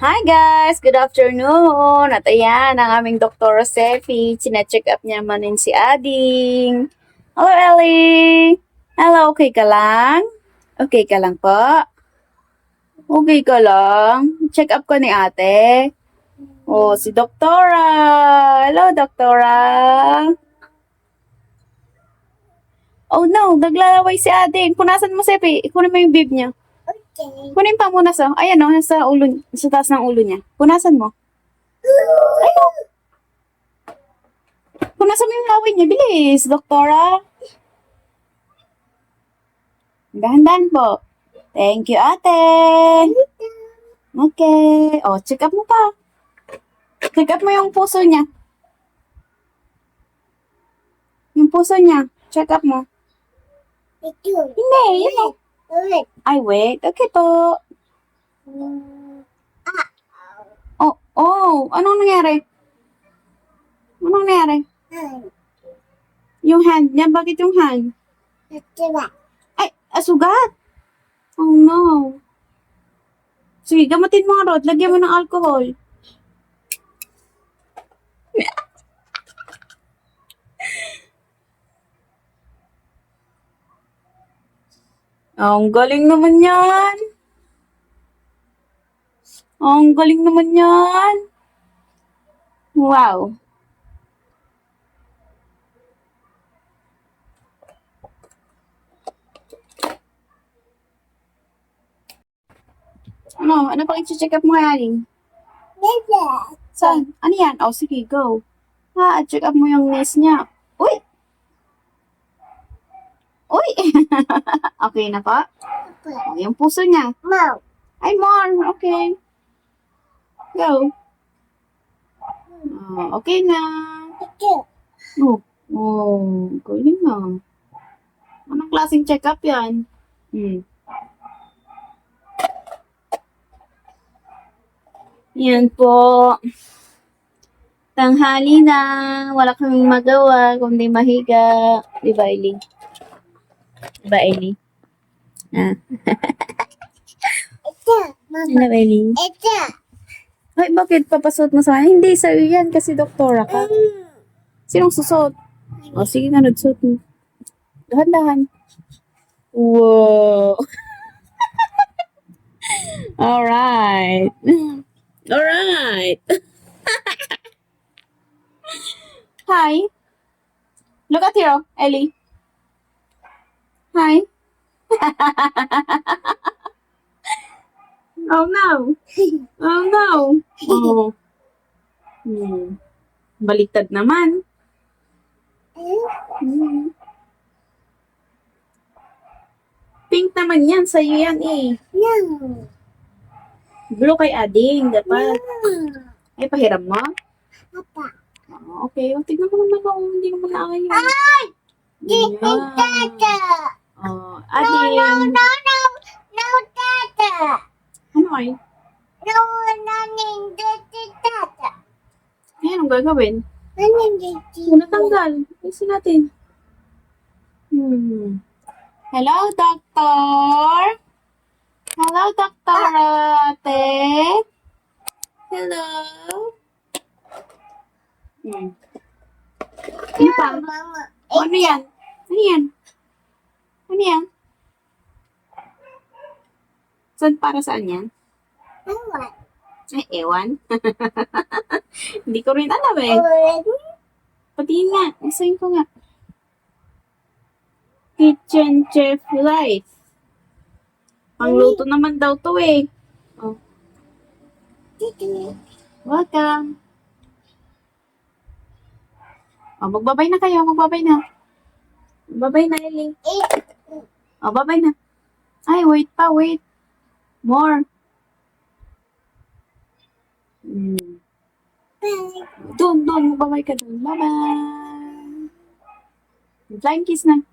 Hi guys! Good afternoon! At ayan, ang aming Dr. Sefi. Sina-check up niya manin si Ading. Hello, Ellie! Hello, okay ka lang? Okay ka lang po? Okay ka lang? Check up ko ni ate. Oh, si Doktora! Hello, Doktora! Oh no, naglalaway si Ading. Punasan mo, Sefi. Ikunin mo yung bib niya. Okay. Kunin pa muna sa, ayan o, sa ulo, sa taas ng ulo niya. Punasan mo. Ayun. Punasan mo yung laway niya. Bilis, doktora. Dahan-dahan po. Thank you, ate. Okay. O, check up mo pa. Check up mo yung puso niya. Yung puso niya. Check up mo. Ito. Hindi, yun o. Ulit. Ay, wait. Okay po. Oh, anong nangyari? Anong nangyari? Yung hand niya, bakit yung hand? Diba? Ay, sugat. Oh no. Sige, gamatin mo nga, Rod. Lagyan mo ng alcohol. Ang galing naman yan. Ang galing naman yan. Wow. Ano pang i-check up mo kaya, Aling? Diba? Saan? Ano yan? Oh, sige, go. Check up mo yung nose niya. Uy! Uy! Okay na pa? Oh, yung puso niya. Mau. Ay, more. Okay. Go. Okay na. Ito. Galing na. Anong klaseng check-up yan? Yan po. Tanghali na. Wala kaming magawa kundi mahiga. Diba, Ellie? Diba, Ellie? Ito. Mama. Hello, Ellie. Ito. Ay, bakit papasuot mo sa akin? Hindi, sa'yo yan kasi doktora ka. Sinong susot? O, sige na, nagsuot mo. Dahan-dahan. Wow. Alright. Alright. Hi. Look at here, Ellie. Hi. Oh no. Oh no. Oh. Baliktad naman. Pink naman yan. Sa'yo yan eh. No. Blue kay Ading. Dapat. Ay, pahiram mo? Papa. Okay. Tignan mo naman ako. Hindi naman na kayo. Ay! Ayan. Tata. Ading. No, tata. Ano ay? No, naning dati tata. Ayan, anong gagawin? Naning dati. Una tanggal. Isin natin. Hello, doctor? Hello, Dr. Ate? Hello? Ano pa? Mama. Ano yan? Ano yan? Ano yan? Para saan yan? Mama. Ay, ewan. Hindi ko rin alam eh. Ulit. Patingin nga. Isayin ko nga. Kitchen Chef Life. Pangluto naman daw to eh. Oh, Dito. welcome. Oh, magbabay na kayo. Magbabay na. Magbabay na, Ellie. Oh, babay na. Ay, wait pa, wait. More. Doon, magbabay ka doon. Bye-bye. Flying kiss na.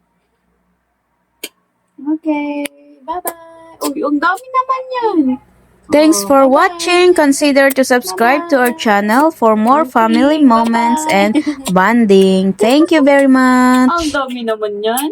Okay, bye-bye. Uy, ang dami naman yan. Thanks for watching. Consider to subscribe to our channel for more family moments and bonding. Thank you very much. Ang dami naman yan.